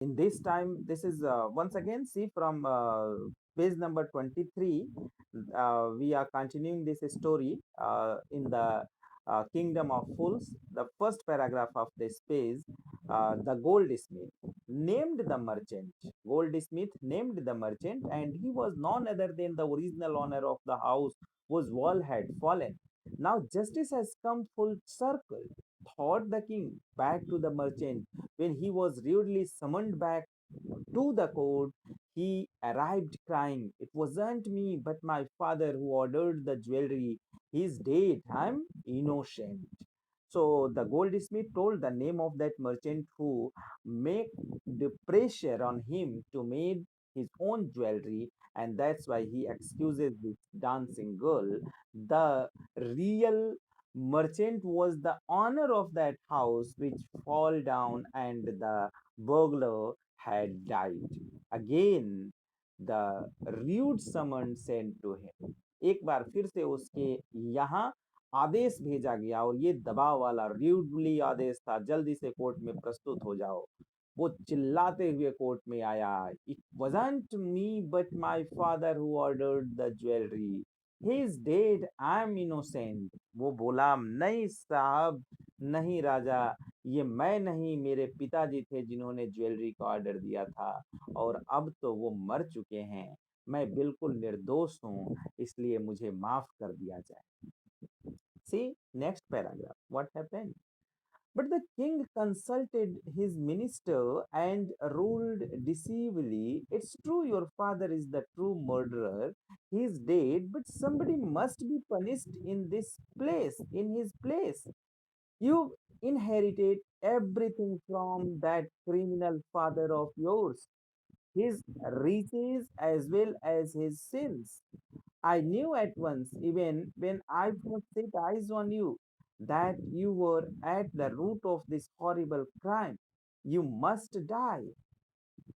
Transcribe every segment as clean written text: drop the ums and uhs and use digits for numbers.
In this time, this is once again see from page number 23. We are continuing this story in the Kingdom of Fools. The first paragraph of this page, the goldsmith named the merchant. Goldsmith named the merchant, and he was none other than the original owner of the house whose wall had fallen. Now justice has come full circle, thought the king. Back to the merchant when he was rudely summoned back to the court, he arrived crying, "It wasn't me, but my father who ordered the jewelry. He's dead. I'm innocent." So the goldsmith told the name of that merchant who made the pressure on him to make his own jewelry, and that's why he excuses this dancing girl. The real merchant was the owner of that house which fall down, and the burglar had died. Again, the rude summon sent to him. एक बार फिर से उसके यहाँ आदेश भेजा गया, और ये दबाव वाला रूडली आदेश था, जल्दी से कोर्ट में प्रस्तुत हो जाओ। वो चिल्लाते हुए कोर्ट में आया, "it wasn't me but my father who ordered the jewellery, he is dead, I am innocent." वो बोला, "नहीं साहब, नहीं राजा, ये मैं नहीं, मेरे पिताजी थे जिन्होंने ज्वेलरी का ऑर्डर दिया था, और अब तो वो मर चुके हैं। मैं बिल्कुल निर्दोष हूँ, इसलिए मुझे माफ कर दिया जाए।" See next paragraph. What happened? But the king consulted his minister and ruled decisively. "It's true, your father is the true murderer. He is dead, but somebody must be punished in this place, in his place. You inherited everything from that criminal father of yours, his riches as well as his sins. I knew at once, even when I first set eyes on you, that you were at the root of this horrible crime. You must die."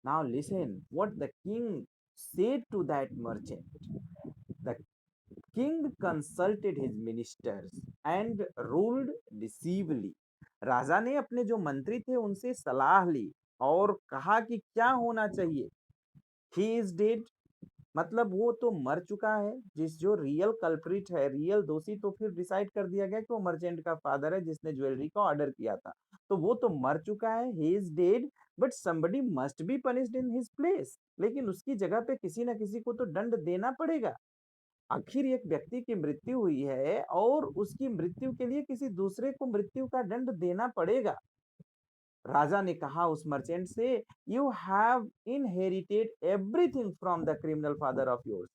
Now listen what the king said to that merchant. The king consulted his ministers and ruled decisively. राजा ने अपने जो मंत्री थे उनसे सलाह ली और कहा कि क्या होना चाहिए। ही इज डेड, मतलब वो तो मर चुका है। जिस जो रियल कल्प्रिट है, रियल दोषी, तो फिर डिसाइड कर दिया गया कि वो मर्चेंट का फादर है जिसने ज्वेलरी का ऑर्डर किया था। तो वो तो मर चुका है, he is dead, but somebody must be punished in his place. लेकिन उसकी जगह पे किसी ना किसी को तो दंड देना पड़ेगा। आखिर एक व्यक्ति की मृत्यु हुई है और उसकी मृत्यु के लिए किसी दूसरे को मृत्यु का दंड देना पड़ेगा। राजा ने कहा उस मर्चेंट से, "you have inherited everything from the criminal father of yours."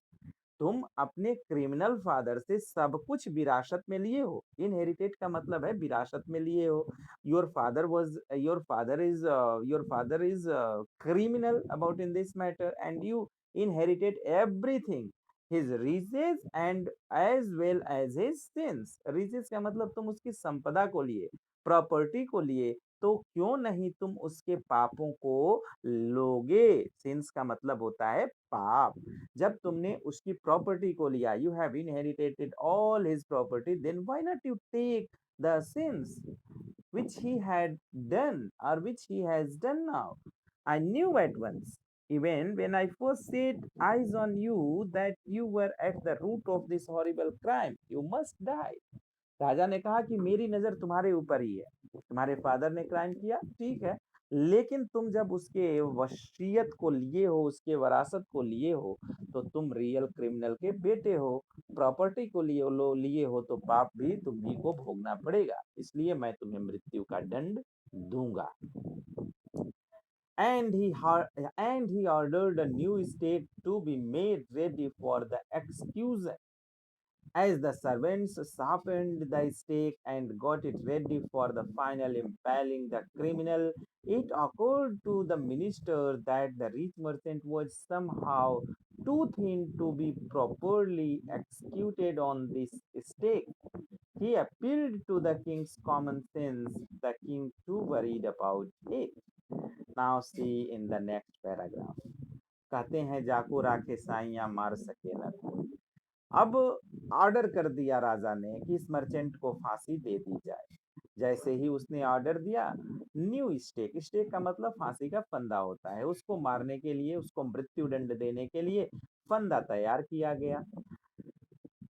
तुम अपने क्रिमिनल फादर से सब कुछ विरासत में लिए हो। इनहेरिटेड का मतलब है विरासत में लिए हो। Your father is criminal about in this matter, and you inherited everything, his riches and as well as his sins. Riches का मतलब तुम उसकी संपदा को लिए, प्रॉपर्टी को लिए, तो क्यों नहीं तुम उसके पापों को लोगे। सिंस का मतलब होता है पाप। जब तुमने उसकी प्रॉपर्टी को लिया, you have inherited all his property, then why not you take the sins which he had done, or which he has done now. I knew at once, even when I first set eyes on you, that you were at the root of this horrible crime. You must die. राजा ने कहा कि मेरी नजर तुम्हारे ऊपर ही है। तुम्हारे father ने क्राइम किया, ठीक है, लेकिन तुम जब उसके वसीयत को लिए हो, उसके वरासत को लिए हो, तो तुम रियल क्रिमिनल के बेटे हो। प्रॉपर्टी को लिए हो तो पाप भी तुम्ही को भोगना पड़ेगा, इसलिए मैं तुम्हें मृत्यु का दंड दूंगा। And he ordered a new stake to be made ready for the execution. As the servants sharpened the stake and got it ready for the final impaling the criminal, it occurred to the minister that the rich merchant was somehow too thin to be properly executed on this stake. He appealed to the king's common sense, the king too worried about it. Now see in the next paragraph. कहते हैं, "जाको राखे साइयां मार सके न कोई।" अब order कर दिया राजा ने कि इस मर्चेंट को फांसी दे दी जाए। जैसे ही उसने ऑर्डर दिया, न्यू स्टेक, स्टेक का मतलब फांसी का फंदा होता है, उसको मारने के लिए, उसको मृत्यु दंड देने के लिए फंदा तैयार किया गया।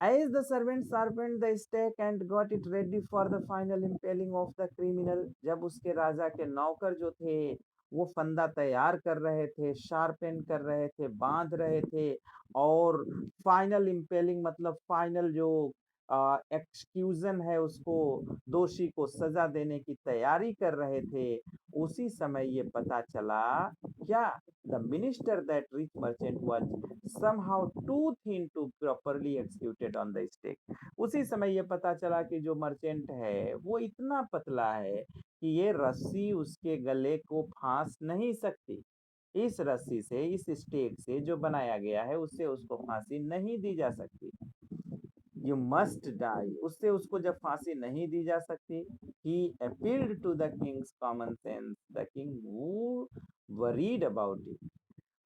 As the servant sharpened the stake and got it ready for the final impaling of the criminal, जब उसके राजा के नौकर जो थे वो फंदा तैयार कर रहे थे, शार्पेन कर रहे थे, बांध रहे थे, और फाइनल इम्पेलिंग मतलब फाइनल जो एक्सक्यूजन है, उसको दोषी को सजा देने की तैयारी कर रहे थे, उसी समय ये पता चला क्या, the minister that rich merchant was somehow too thin to properly executed on the stake। उसी समय ये पता चला कि जो मर्चेंट है वो इतना पतला है कि ये रस्सी उसके गले को फांस नहीं सकती। इस रस्सी से, इस स्टेक से जो बनाया गया है, उससे उसको फांसी नहीं दी जा सकती। यू मस्ट डाई, उससे उसको जब फांसी नहीं दी जा सकती, he appealed to the king's common sense, the king who worried about it.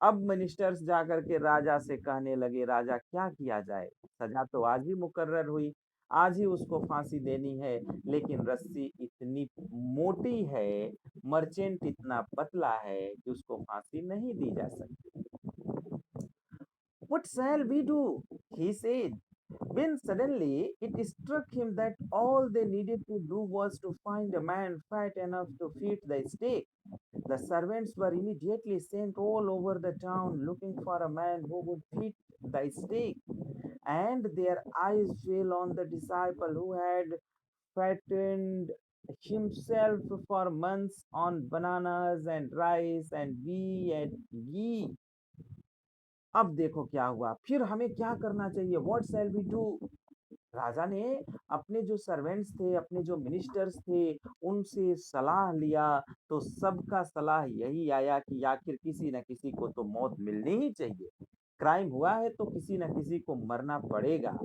अब मिनिस्टर्स जाकर के राजा से कहने लगे, राजा क्या किया जाए, सजा तो आज ही मुकर्रर हुई, आज ही उसको फांसी देनी है, लेकिन रस्सी इतनी मोटी है, मर्चेंट इतना पतला है कि उसको फांसी नहीं दी जा सकती। What shall we do? He said. When suddenly it struck him that all they needed to do was to find a man fat enough to feed the stake. The servants were immediately sent all over the town looking for a man who would feed the stake, and their eyes fell on the disciple who had fattened himself for months on bananas and rice and ghee। अब देखो क्या हुआ, फिर हमें क्या करना चाहिए, what shall we do. राजा ने अपने जो सर्वेंट्स थे, अपने जो मिनिस्टर्स थे, उनसे सलाह लिया, तो सबका सलाह यही आया कि आखिर किसी न किसी को तो मौत मिलनी ही चाहिए। क्राइम हुआ है तो किसी न किसी को मरना पड़ेगा।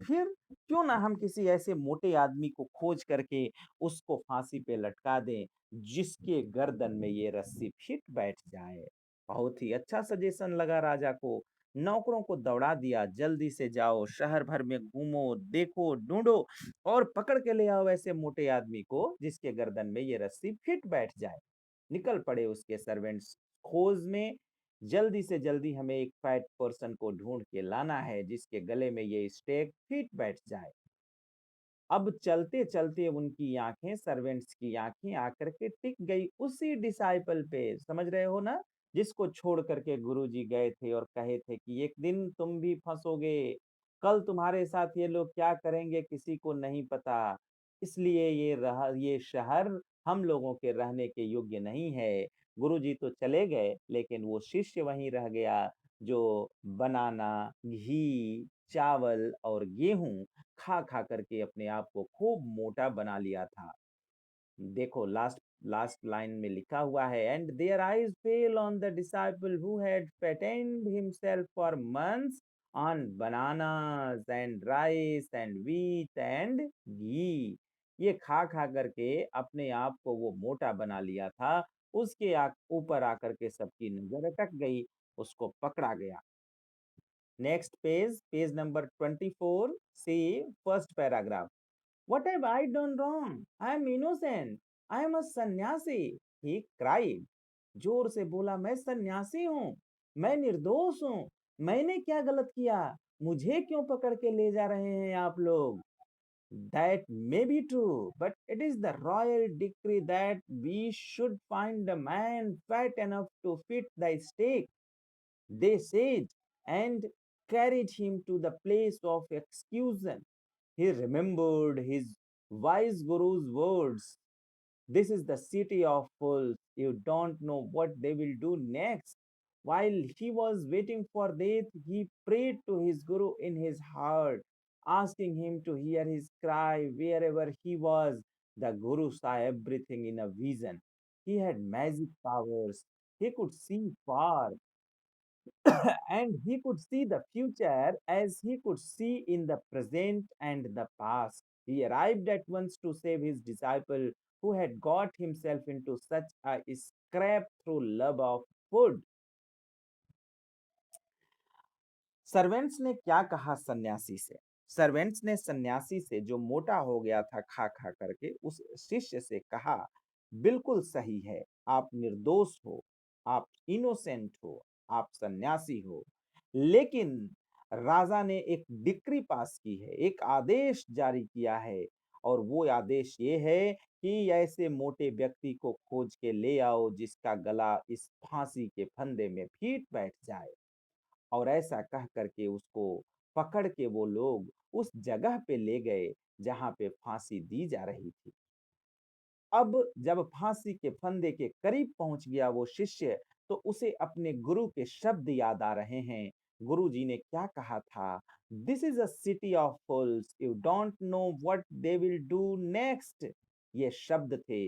फिर क्यों ना हम किसी ऐसे मोटे आदमी को खोज करके उसको फांसी पे लटका दें, जिसके गर्दन में ये रस्सी फिट बैठ जाए। बहुत ही अच्छा सजेशन लगा राजा को। नौकरों को दौड़ा दिया, जल्दी से जाओ, शहर भर में घूमो, देखो, ढूंढो और पकड़ के ले आओ ऐसे मोटे आदमी को जिसके गर्दन में ये रस्सी फिट बैठ जाए। निकल पड़े उसके सर्वेंट्स खोज में। जल्दी से जल्दी हमें एक फैट पर्सन को ढूंढ के लाना है जिसके गले में ये स्टेक फिट बैठ जाए। अब चलते चलते उनकी आंखें, सर्वेंट्स की आंखें आकर के टिक गई उसी डिसाइपल पे, समझ रहे हो ना, जिसको छोड़ करके गुरुजी गए थे और कहे थे कि एक दिन तुम भी फंसोगे, कल तुम्हारे साथ ये लोग क्या करेंगे किसी को नहीं पता, इसलिए ये शहर हम लोगों के रहने के योग्य नहीं है। गुरुजी तो चले गए, लेकिन वो शिष्य वहीं रह गया जो बनाना, घी, चावल और गेहूं खा खा करके अपने आप को खूब मोटा बना लिया था। देखो लास्ट लास्ट लाइन में लिखा हुआ है, and their eyes fell on the disciple who had fattened himself for months on bananas and rice and wheat and ghee। ये खा खा करके अपने आप को वो मोटा बना लिया था, उसके ऊपर आकर के सबकी नजर अटक गई, उसको पकड़ा गया। Next page, page number 24, see first paragraph. What have I done wrong? I am innocent. I am a सन्यासी। He cried। जोर से बोला, मैं सन्यासी हूँ, मैं निर्दोष हूँ, मैंने क्या गलत किया, मुझे क्यों पकड़ के ले जा रहे हैं आप लोग। That may be true, but it is the royal decree that we should find a man fat enough to fit the stake, they said, and carried him to the place of execution। He remembered his wise guru's words, this is the city of fools. You don't know what they will do next. While he was waiting for death, he prayed to his guru in his heart, asking him to hear his cry wherever he was. The guru saw everything in a vision. He had magic powers. He could see far, and he could see the future as he could see in the present and the past. He arrived at once to save his disciple who had got himself into such a scrape through love of food। Servants ने क्या कहा सन्यासी से, servants ने सन्यासी से, जो मोटा हो गया था खा खा करके, उस शिष्य से कहा, बिल्कुल सही है, आप निर्दोष हो, आप इनोसेंट हो, आप सन्यासी हो। लेकिन राजा ने एक डिक्री पास की है, एक आदेश जारी किया है, और वो आदेश ये है कि ऐसे मोटे व्यक्ति को खोज के ले आओ जिसका गला इस फांसी के फंदे में फीट बैठ जाए। और ऐसा कह करके उसको पकड़ के वो लोग उस जगह पे ले गए जहां पे फांसी दी जा रही थी। अब जब फांसी के फंदे के करीब पहुंच गया वो शिष्य, तो उसे अपने गुरु के शब्द याद आ रहे हैं। गुरु जी ने क्या कहा था? This is a city of fools, you don't know what they will do next. ये शब्द थे,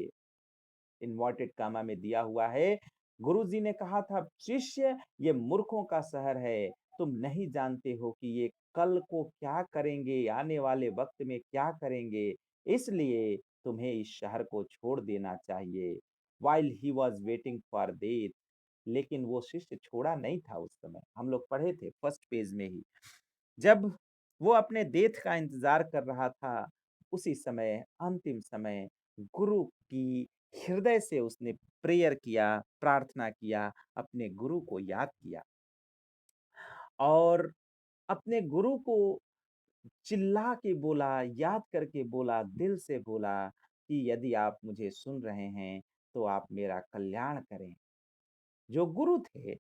इन्वर्टेड कामा में दिया हुआ है। गुरुजी ने कहा था, शिष्य, ये मूर्खों का शहर है, तुम नहीं जानते हो कि ये कल को क्या करेंगे, आने वाले वक्त में क्या करेंगे, इसलिए तुम्हें इस शहर को छोड़ देना चाहिए। While he was waiting for death, लेकिन वो शिष्य छोड़ा नहीं था। उस समय हम लोग पढ़े थे फर्स्ट पेज में ही, जब वो अपने डेथ का इंतजार कर रहा था, उसी समय, अंतिम समय, गुरु की हृदय से उसने प्रेयर किया, प्रार्थना किया, अपने गुरु को याद किया, और अपने गुरु को चिल्ला के बोला, याद करके बोला, दिल से बोला कि यदि आप मुझे सुन रहे हैं तो आप मेरा कल्याण करें। जो गुरु थे,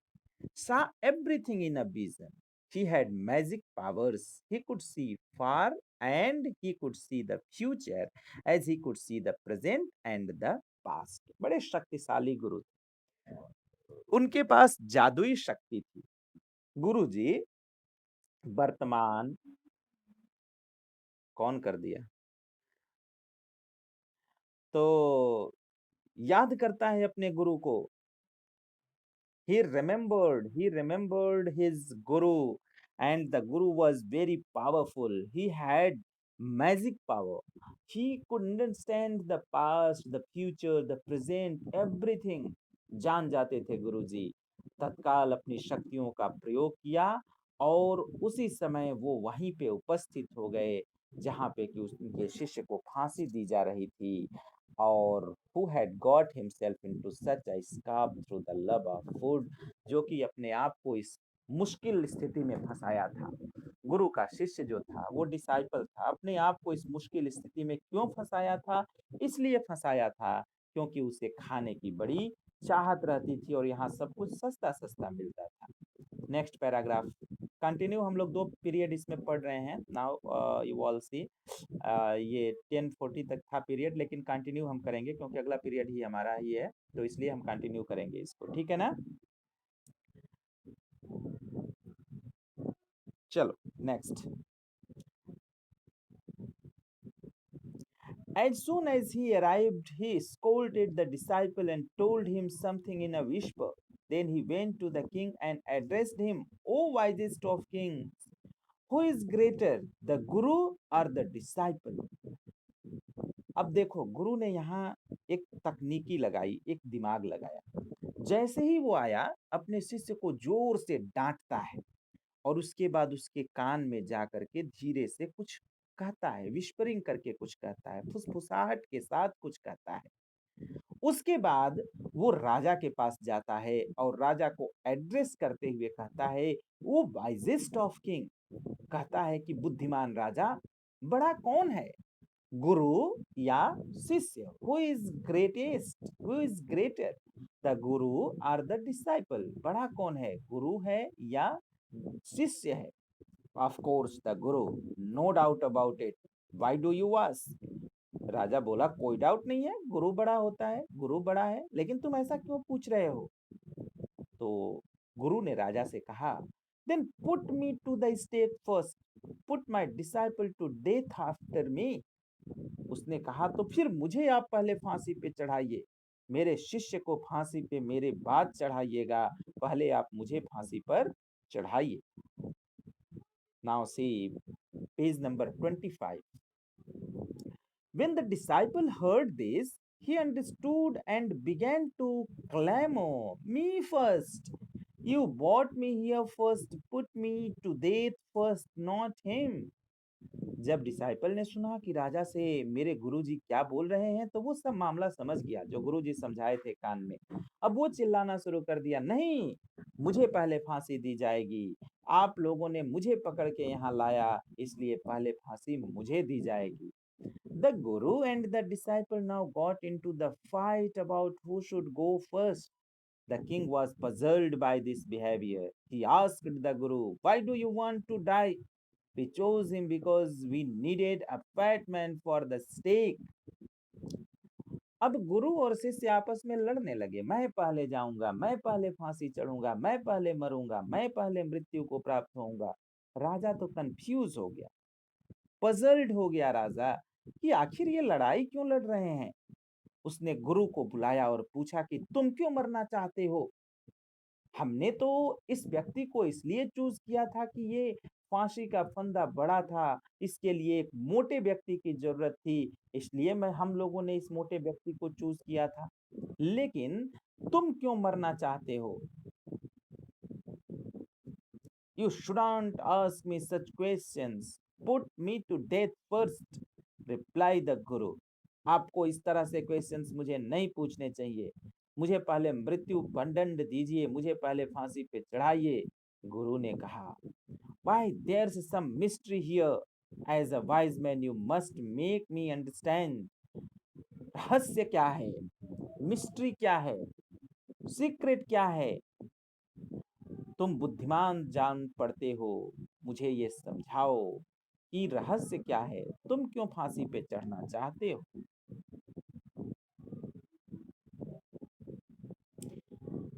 saw everything in a vision. He had magic powers. He could see far, and he could see the future as he could see the present and the past. बड़े शक्तिशाली गुरु थे। उनके पास जादुई शक्ति थी। गुरु जी वर्तमान, कौन कर दिया? तो याद करता है अपने गुरु को। He remembered his guru, and the guru was very powerful. He had magic power. He could understand the past, the future, the present, everything. जान जाते थे गुरुजी। तत्काल अपनी शक्तियों का प्रयोग किया, और उसी समय वो वहीं पे उपस्थित हो गए जहां पे कि उनके शिष्य को फांसी दी जा रही थी, और who had got himself into such a scrape through the love of food, जो कि अपने आप को इस मुश्किल स्थिति में फंसाया था। गुरु का शिष्य जो था, वो डिसाइपल था, अपने आप को इस मुश्किल स्थिति में क्यों फंसाया था? इसलिए फंसाया था क्योंकि उसे खाने की बड़ी चाहत रहती थी, और यहाँ सब कुछ सस्ता सस्ता मिलता था। नेक्स्ट पैराग्राफ कंटिन्यू, हम लोग दो पीरियड इसमें पढ़ रहे हैं। नाउ यू ऑल सी, ये 10:40 तक था पीरियड, लेकिन कंटिन्यू हम करेंगे क्योंकि अगला पीरियड ही हमारा ही है, तो इसलिए हम कंटिन्यू करेंगे इसको, ठीक है ना? चलो next. As soon as he arrived, he scolded the disciple and told him something in a whisper. Then he went to the king and addressed him, O wisest of kings, who is greater, the guru or the disciple? अब देखो, गुरु ने यहाँ एक तकनीकी लगाई, एक दिमाग लगाया। जैसे ही वो आया, अपने शिष्य को जोर से डांटता है, और उसके बाद उसके कान में जा करके धीरे से कुछ कहता है, विस्परिंग करके कुछ कहता है, फुसफुसाहट के साथ कुछ कहता है। उसके बाद वो राजा के पास जाता है, और राजा को एड्रेस करते हुए कहता है, वो वाइजेस्ट ऑफ किंग, कहता है कि बुद्धिमान राजा, बड़ा कौन है, गुरु या शिष्य? Who is greatest, who is greater, the गुरु और द डिसाइपल? बड़ा कौन है, गुरु है या शिष्य है? Of course the guru, no doubt about it, why do you ask? राजा बोला, कोई डाउट नहीं है, गुरु बड़ा होता है, गुरु बड़ा है, लेकिन तुम ऐसा क्यों पूछ रहे हो? तो गुरु ने राजा से कहा, then put me to the stake first, put my disciple to death after me. उसने कहा, तो फिर मुझे आप पहले फांसी पे चढ़ाइए, मेरे शिष्य को फांसी पे मेरे बाद चढ़ाइएगा, पहले आप मुझे फांसी पर चढ़ाइए। Now see page number 25। When the disciple heard this, he understood and began to clamor, me first. You brought me here first, put me to death first, not him. जब डिसाइपल ने सुना कि राजा से मेरे गुरुजी क्या बोल रहे हैं, तो वो सब मामला समझ गया जो गुरुजी समझाए थे कान में। अब वो चिल्लाना शुरू कर दिया, नहीं, मुझे पहले फांसी दी जाएगी। आप लोगों ने मुझे पकड़ के यहाँ लाया, इसलिए पहले फांसी मुझे दी जाएगी। The guru and the disciple now got into the fight about who should go first. The king was puzzled by this behavior. He asked the guru, why do you want to die? We chose him because we needed a fat man for the stake. अब गुरु और शिष्य आपस में लड़ने लगे, मैं पहले जाऊंगा, मैं पहले फांसी चढ़ूंगा, मैं पहले मरूंगा, मैं पहले मृत्यु को प्राप्त होऊंगा। राजा तो कंफ्यूज हो गया, पजल्ड हो गया राजा कि आखिर ये लड़ाई क्यों लड़ रहे हैं। उसने गुरु को बुलाया और पूछा कि तुम क्यों मरना चाहते हो? हमने तो इस व्यक्ति को इसलिए चूज किया था कि ये फांसी का फंदा बड़ा था, इसके लिए एक मोटे व्यक्ति की जरूरत थी, इसलिए मैं हम लोगों ने इस मोटे व्यक्ति को चूज किया था। लेकिन तुम क्यों मरना चाहते हो? You shouldn't ask me such questions. Put me to death first, replied the Guru. आपको इस तरह से क्वेश्चंस मुझे नहीं पूछने चाहिए। मुझे पहले मृत्यु दंड दीजिए, मुझे पहले फांसी पे चढ़ाइए। गुरु ने कहा, Why, there's some mystery here. As a wise man, you must make me understand. रहस्य क्या है? मिस्ट्री क्या है? सीक्रेट क्या है? तुम बुद्धिमान जान पड़ते हो, मुझे ये समझाओ कि रहस्य क्या है, तुम क्यों फांसी पे चढ़ना चाहते हो?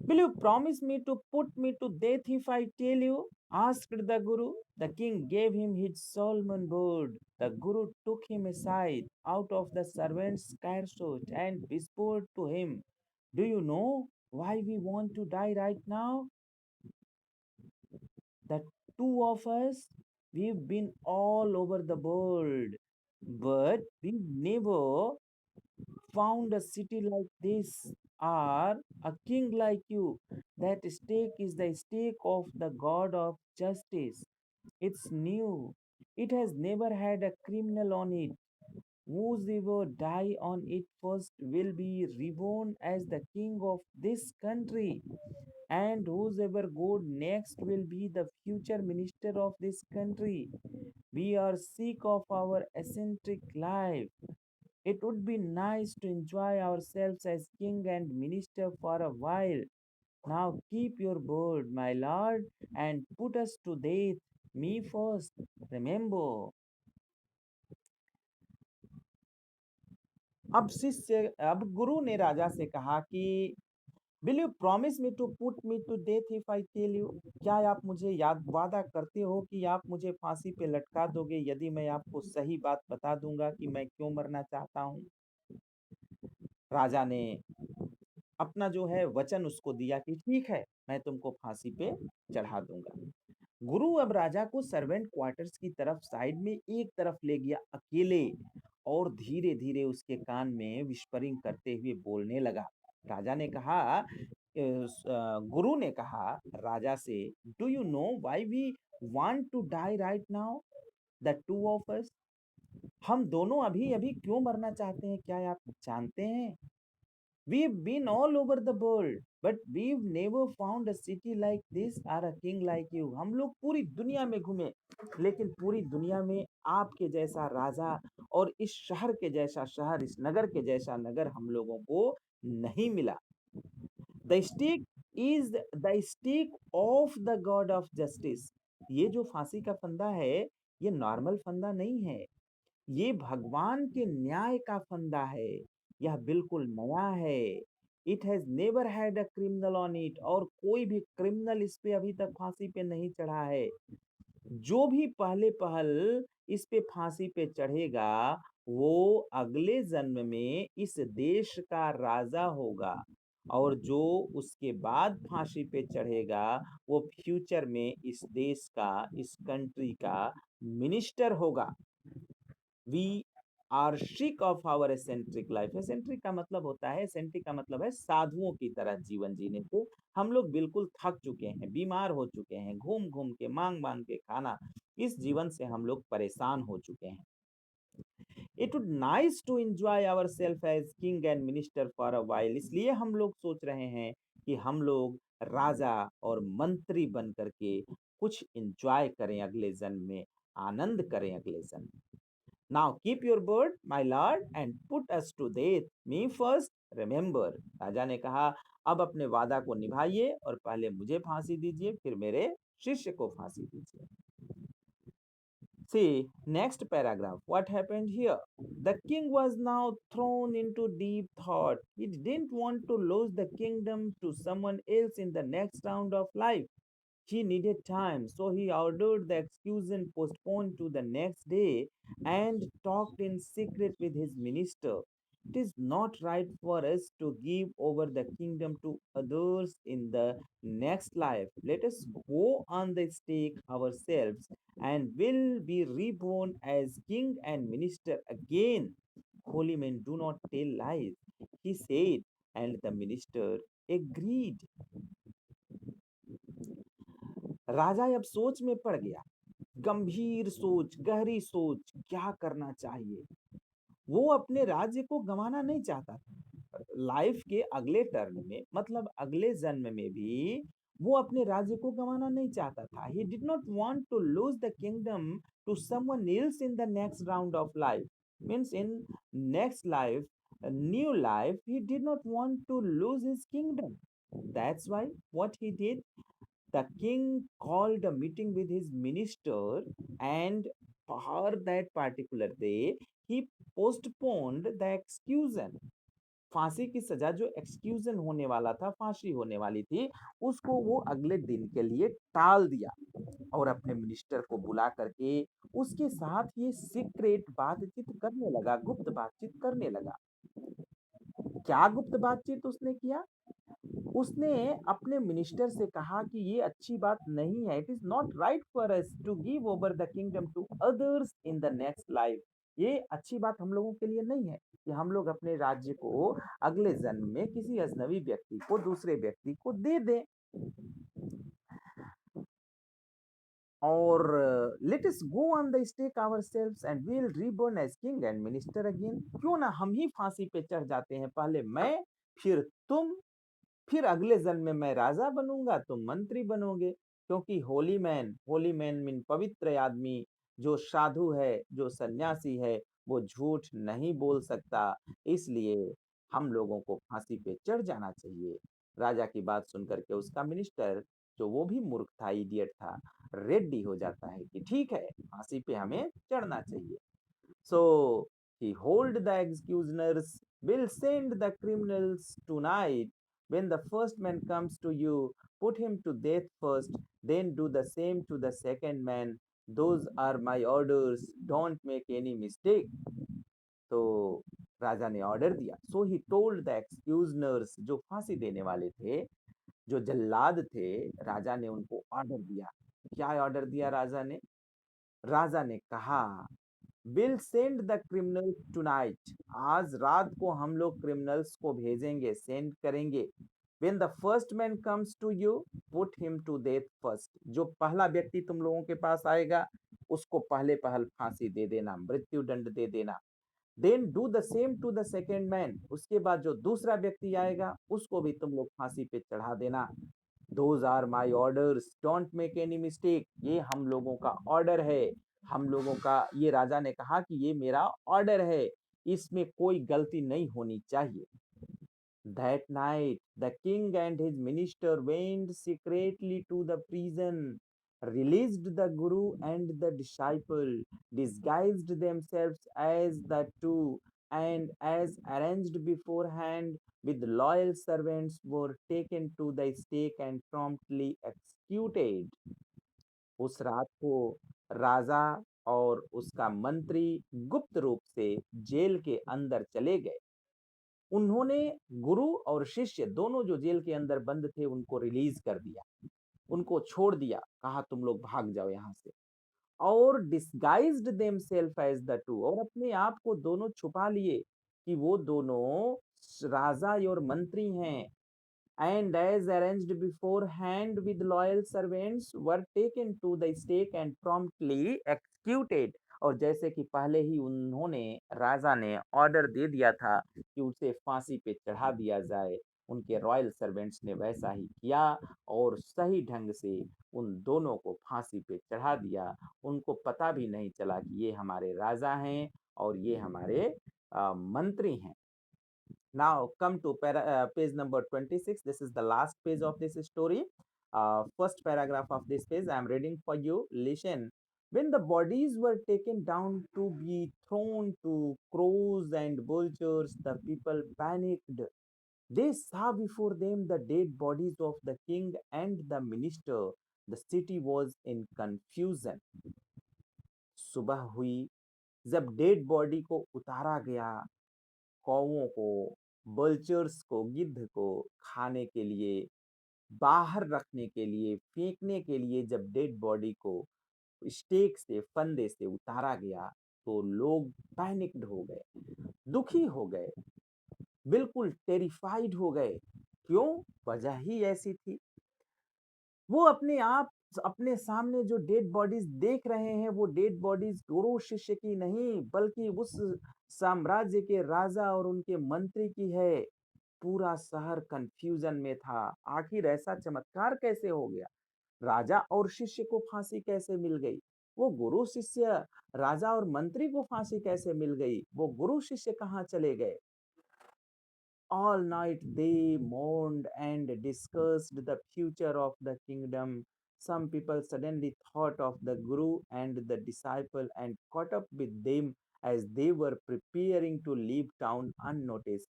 Will you promise me to put me to death if I tell you? Asked the Guru. The king gave him his Solomon bird. The Guru took him aside out of the servant's cart and whispered to him, do you know why we want to die right now? The two of us, we've been all over the world, but we never found a city like this or a king like you. That stake is the stake of the God of justice. It's new. It has never had a criminal on it. Whosoever die on it first will be reborn as the king of this country, and whosoever go next will be the future minister of this country. We are sick of our eccentric life. It would be nice to enjoy ourselves as king and minister for a while. Now keep your word, my lord, and put us to death. Me first. Remember. अब गुरु ने राजा से कहा कि will you promise me to put me to death if I tell you? क्या आप मुझे याद वादा करते हो कि आप मुझे फांसी पे लटका दोगे यदि मैं आपको सही बात बता दूंगा कि मैं क्यों मरना चाहता हूँ? राजा ने अपना जो है वचन उसको दिया कि ठीक है, मैं तुमको फांसी पे चढ़ा दूंगा। गुरु अब राजा को सर्वेंट क्वार्टर्स की तरफ साइड में एक तरफ ले गया अकेले, और धीरे धीरे उसके कान में विस्परिंग करते हुए बोलने लगा। राजा ने कहा, गुरु ने कहा राजा से, do you know why we want to die right now, the two of us? हम दोनों अभी अभी क्यों मरना चाहते हैं, क्या आप जानते हैं? We've been all over the world, but we've never found a city like this or a king like you. हम लोग पूरी दुनिया में घूमे, लेकिन पूरी दुनिया में आपके जैसा राजा और इस शहर के जैसा शहर, इस नगर के जैसा नगर हम लोगों को नहीं मिला। The stick is the stick of the God of justice. ये जो फांसी का फंदा है, ये नॉर्मल फंदा नहीं है, ये भगवान के न्याय का फंदा है। यह बिल्कुल नया है। It has never had a criminal on it, और कोई भी क्रिमिनल इस पे अभी तक फांसी पे नहीं चढ़ा है। जो भी पहले पहल इस पे फांसी पे चढ़ेगा, वो अगले जन्म में इस देश का राजा होगा, और जो उसके बाद फांसी पे चढ़ेगा, वो फ्यूचर में इस देश का, इस कंट्री का मिनिस्टर होगा। We are sick of our eccentric life. Eccentric का मतलब होता है, एसेंट्रिक का मतलब है साधुओं की तरह जीवन जीने से हम लोग बिल्कुल थक चुके हैं, बीमार हो चुके हैं, घूम घूम के, मांग मांग के खाना, इस जीवन से हम लोग परेशान हो चुके हैं। It would nice to enjoy our self as king and minister for a while, इसलिए हम लोग सोच रहे हैं कि हम लोग राजा और मंत्री बन करके कुछ एंजॉय करें अगले जन्म में, आनंद करें अगले जन्म में। Now keep your word my lord and put us to death, me first remember. राजा ने कहा, अब अपने वादा को निभाइए और पहले मुझे फांसी दीजिए, फिर मेरे शिष्य को फांसी दीजिए। See, next paragraph. What happened here? The king was now thrown into deep thought. He didn't want to lose the kingdom to someone else in the next round of life. He needed time, so he ordered the execution postponed to the next day and talked in secret with his minister. It is not right for us to give over the kingdom to others in the next life. Let us go on the stake ourselves and will be reborn as king and minister again. Holy men do not tell lies, he said, and the minister agreed. राजा अब सोच में पड़ गया, गंभीर सोच, गहरी सोच, क्या करना चाहिए। वो अपने राज्य को गंवाना नहीं चाहता था। लाइफ के अगले टर्न में, मतलब अगले जन्म में भी वो अपने राज्य को गंवाना नहीं चाहता था। He did not want to lose the kingdom to someone else in the next round of life, means in next life, new life, he did not want to lose his kingdom. That's why what he did, the king called a meeting with his minister, and for that particular day he postponed the execution. फांसी की सजा जो एक्सक्यूजन होने वाला था, फांसी होने वाली थी, उसको वो अगले दिन के लिए टाल दिया और अपने मिनिस्टर को बुला करके उसके साथ ये सीक्रेट बातचीत करने लगा, गुप्त बातचीत करने लगा। क्या गुप्त बातचीत उसने किया? उसने अपने मिनिस्टर से कहा कि ये अच्छी बात नहीं है, it is not right for us to give over the kingdom to others in the next life. ये अच्छी बात हम लोगों के लिए नहीं है कि हम लोग अपने राज्य को अगले जन्म में किसी अजनबी व्यक्ति को, दूसरे व्यक्ति को दे दें। और let us go on the stake ourselves and we will reborn as king and minister again. क्यों ना हम ही फांसी पे चढ़ जाते हैं, पहले मैं, फिर तुम, फिर अगले जन्म में मैं राजा बनूंगा, तुम मंत्री बनोगे। क्योंकि होली मैन मीन पवित्र आदमी, जो साधु है, जो सन्यासी है, वो झूठ नहीं बोल सकता। इसलिए हम लोगों को फांसी पे चढ़ जाना चाहिए। राजा की बात सुनकर के उसका मिनिस्टर, जो वो भी मूर्ख था, इडियट था, रेडी हो जाता है कि ठीक है, फांसी पे हमें चढ़ना चाहिए। So he hold the executioners, will send the criminals tonight. When the first man comes to you, put him to death first, then do the same to the second man. Those are my orders. Don't make any mistake. तो राजा ने order दिया। सो he told the एक्सक्यूजनर्स, जो फांसी देने वाले थे, जो जल्लाद थे, राजा ने उनको ऑर्डर दिया। क्या ऑर्डर दिया राजा ने? राजा ने कहा, will send the criminals tonight, आज रात को हम लोग क्रिमिनल्स को भेजेंगे, सेंड करेंगे। When the first man comes to you, put him to death first, जो पहला व्यक्ति तुम लोगों के पास आएगा उसको पहले पहल फांसी दे देना, मृत्यु दंड दे देना। Then do the same to the second man, उसके बाद जो दूसरा व्यक्ति आएगा उसको भी तुम लोग फांसी पे चढ़ा देना। Those are my orders, don't make any mistake, ये हम लोगों का ऑर्डर है, हम लोगों का, ये राजा ने कहा कि ये मेरा ऑर्डर है, इसमें कोई गलती नहीं होनी चाहिए। That night the king and his minister went secretly to the prison, released the guru and the disciple, disguised themselves as the two, and as arranged beforehand with loyal servants were taken to the stake and promptly executed. उस रात को राजा और उसका मंत्री गुप्त रूप से jail के अंदर चले गए। उन्होंने गुरु और शिष्य दोनों जो जेल के अंदर बंद थे उनको रिलीज कर दिया, उनको छोड़ दिया, कहा तुम लोग भाग जाओ यहाँ से। और disguised themself as the two, और अपने आप को दोनों छुपा लिए कि वो दोनों राजा और मंत्री हैं। and as arranged beforehand with loyal servants were taken to the stake and promptly executed। और जैसे कि पहले ही उन्होंने राजा ने ऑर्डर दे दिया था कि उसे फांसी पे चढ़ा दिया जाए, उनके रॉयल सर्वेंट्स ने वैसा ही किया और सही ढंग से उन दोनों को फांसी पे चढ़ा दिया। उनको पता भी नहीं चला कि ये हमारे राजा हैं और ये हमारे मंत्री हैं। Now come to page number 26. This is the last page of this story. First paragraph of this page I am reading for you. Listen. When the bodies were taken down to be thrown to crows and vultures, the people panicked. They saw before them the dead bodies of the king and the minister. The city was in confusion. सुबह हुई, जब dead body को उतारा गया, कौवों को, vultures को, गिद्ध को खाने के लिए, बाहर रखने के लिए, फेंकने के लिए जब डेड बॉडी को स्टेक से, फंदे से उतारा गया, तो लोग पैनिक्ड हो गए, दुखी हो गए, बिल्कुल टेरिफाइड हो गए। क्यों? वजह ही ऐसी थी। वो अपने आप अपने सामने जो डेड बॉडीज देख रहे हैं, वो डेड बॉडीज गुरु शिष्य की नहीं, बल्कि उस साम्राज्य के राजा और उनके मंत्री की है। पूरा शहर कंफ्यूजन में था। आखिर ऐसा चमत्कार कैसे हो गया? राजा और शिष्य को फांसी कैसे मिल गई? वो गुरु शिष्य, राजा और मंत्री को फांसी कैसे मिल गई? वो गुरु शिष्य कहाँ चले गए? All night they mourned and discussed the future of the kingdom. Some people suddenly thought of the Guru and the disciple and caught up with them as they were preparing to leave town unnoticed.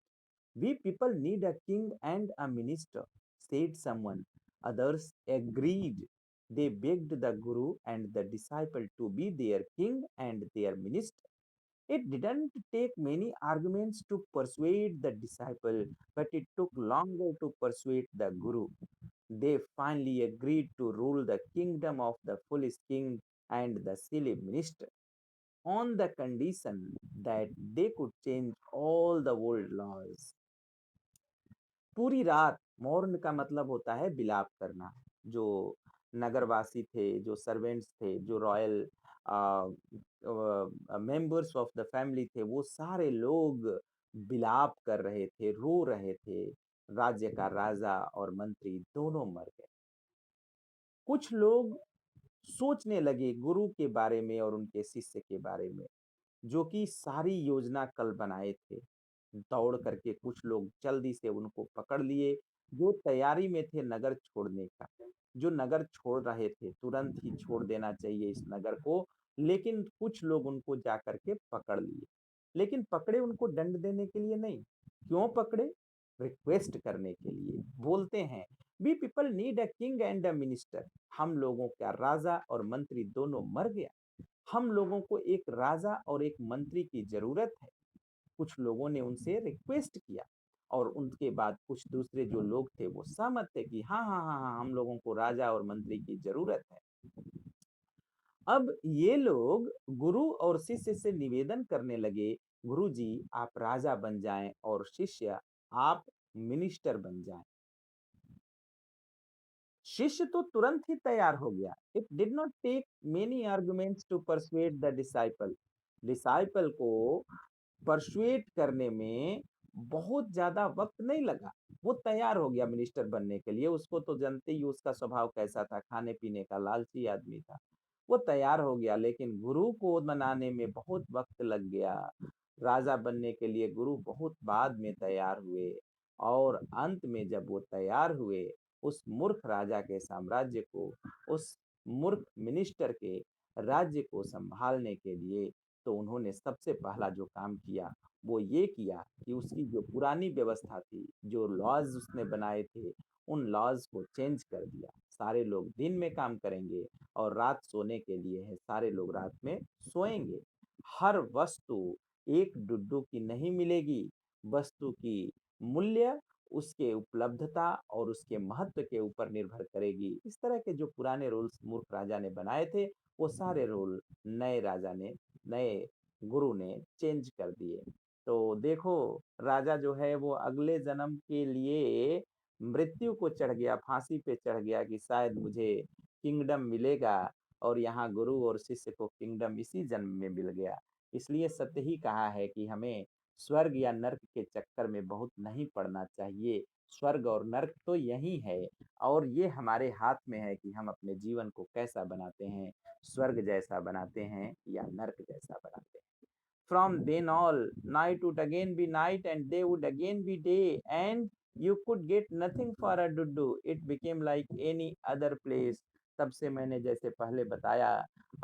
We people need a king and a minister, said someone. Others agreed. They begged the Guru and the disciple to be their king and their minister. It didn't take many arguments to persuade the disciple, but it took longer to persuade the Guru. They finally agreed to rule the kingdom of the foolish king and the silly minister on the condition that they could change all the old laws. पूरी रात, मौन का मतलब होता है बिलाप करना। जो नगरवासी थे, जो सर्वेंट्स थे, जो royal members of the family थे, वो सारे लोग बिलाप कर रहे थे, रो रहे थे। राज्य का राजा और मंत्री दोनों मर गए। कुछ लोग सोचने लगे गुरु के बारे में और उनके शिष्य के बारे में, जो कि सारी योजना कल बनाए थे। दौड़ करके कुछ लोग जल्दी से उनको पकड़ लिए, जो तैयारी में थे नगर छोड़ने का। जो नगर छोड़ रहे थे, तुरंत ही छोड़ देना चाहिए इस नगर को, लेकिन कुछ लोग उनको जाकर के पकड़ लिए। लेकिन पकड़े उनको दंड देने के लिए नहीं। क्यों पकड़े? रिक्वेस्ट करने के लिए। बोलते हैं, we people need a king and a minister. हम लोगों का राजा और मंत्री दोनों मर गया। हम लोगों को एक राजा और एक मंत्री की जरूरत है। कुछ लोगों ने उनसे रिक्वेस्ट किया और उनके बाद कुछ दूसरे जो लोग थे वो सहमत थे कि हाँ हाँ हाँ हाँ, हम लोगों को राजा और मंत्री की जरूरत है। अब ये लोग गुरु और शिष्य से निवेदन करने लगे, गुरु जी आप राजा बन जाएं और शिष्य आप मिनिस्टर बन जाएं। शिष्य तो तुरंत ही तैयार हो गया। It did not take many arguments to persuade the disciple. Disciple को परsuade करने में बहुत ज्यादा वक्त नहीं लगा। वो तैयार हो गया मिनिस्टर बनने के लिए। उसको तो जानते ही उसका स्वभाव कैसा था, खाने पीने का लालची आदमी था। वो तैयार हो गया, लेकिन गुरु को मनाने में बहुत वक्त लग गया। राजा बनने के लिए गुरु बहुत बाद में तैयार हुए और अंत में जब वो तैयार हुए, उस मूर्ख राजा के साम्राज्य को, उस मूर्ख मिनिस्टर के राज्य को संभालने के लिए, तो उन्होंने सबसे पहला जो काम किया वो ये किया कि उसकी जो पुरानी व्यवस्था थी, जो लॉज उसने बनाए थे, उन लॉज को चेंज कर दिया। सारे लोग दिन में काम करेंगे और रात सोने के लिए है, सारे लोग रात में सोएंगे। हर वस्तु एक डुड्डू की नहीं मिलेगी। वस्तु की मूल्य उसके उपलब्धता और उसके महत्व के ऊपर निर्भर करेगी। इस तरह के जो पुराने रूल्स मूर्ख राजा ने बनाए थे, वो सारे रूल नए राजा ने, नए गुरु ने चेंज कर दिए। तो देखो, राजा जो है वो अगले जन्म के लिए मृत्यु को चढ़ गया, फांसी पे चढ़ गया कि शायद मुझे किंगडम मिलेगा, और यहाँ गुरु और शिष्य को किंगडम इसी जन्म में मिल गया। इसलिए सत्य ही कहा है कि हमें स्वर्ग या नर्क के चक्कर में बहुत नहीं पड़ना चाहिए। स्वर्ग और नर्क तो यही है, और ये हमारे हाथ में है कि हम अपने जीवन को कैसा बनाते हैं, स्वर्ग जैसा बनाते हैं या नर्क जैसा बनाते हैं। From then all, night would again be night and day would again be day, and you could get nothing for a duddu. It became like any other place. तब से मैंने जैसे पहले बताया,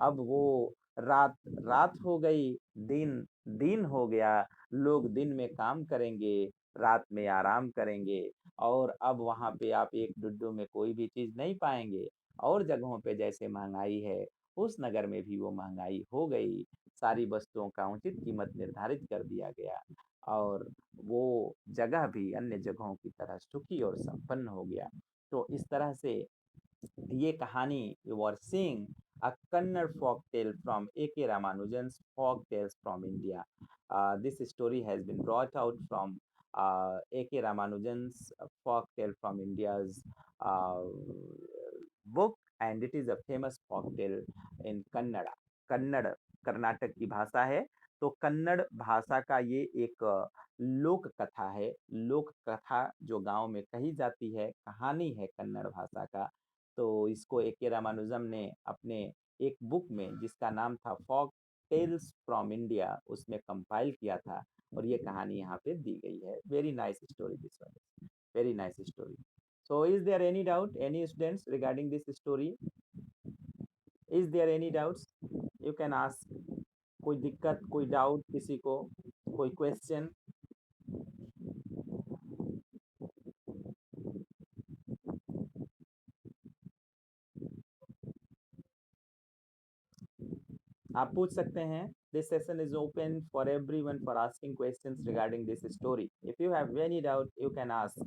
अब वो रात रात हो गई, दिन दिन हो गया। लोग दिन में काम करेंगे, रात में आराम करेंगे, और अब वहाँ पे आप एक डुड्डू में कोई भी चीज नहीं पाएंगे। और जगहों पे जैसे महंगाई है, उस नगर में भी वो महंगाई हो गई। सारी वस्तुओं का उचित कीमत निर्धारित कर दिया गया, और वो जगह भी अन्य जगहों की तरह सुखी और संपन्न हो गया। तो इस तरह से ये कहानी, you are seeing a Kannada folk tale from A.K. Ramanujan's folk tales from India. This story has been brought out from A.K. Ramanujan's folk tale from India's uh, book, and it is a famous folk tale in Kannada. Kannada Karnataka की भाषा है, तो कन्नड़ भाषा का ये एक लोक कथा है। लोक कथा जो गांव में कही जाती है, कहानी है कन्नड़ भाषा का। तो इसको ए के रामानुजम ने अपने एक बुक में, जिसका नाम था फॉक टेल्स फ्रॉम इंडिया, उसमें कंपाइल किया था, और ये कहानी यहाँ पे दी गई है। Very nice story, this one very nice story. So is there any doubt, any students, regarding this story? Is there any doubts? You can ask. कोई दिक्कत, कोई डाउट किसी को, कोई क्वेश्चन? आप पूछ सकते हैं। This session is open for everyone for asking questions regarding this story. If you have any doubt, you can ask.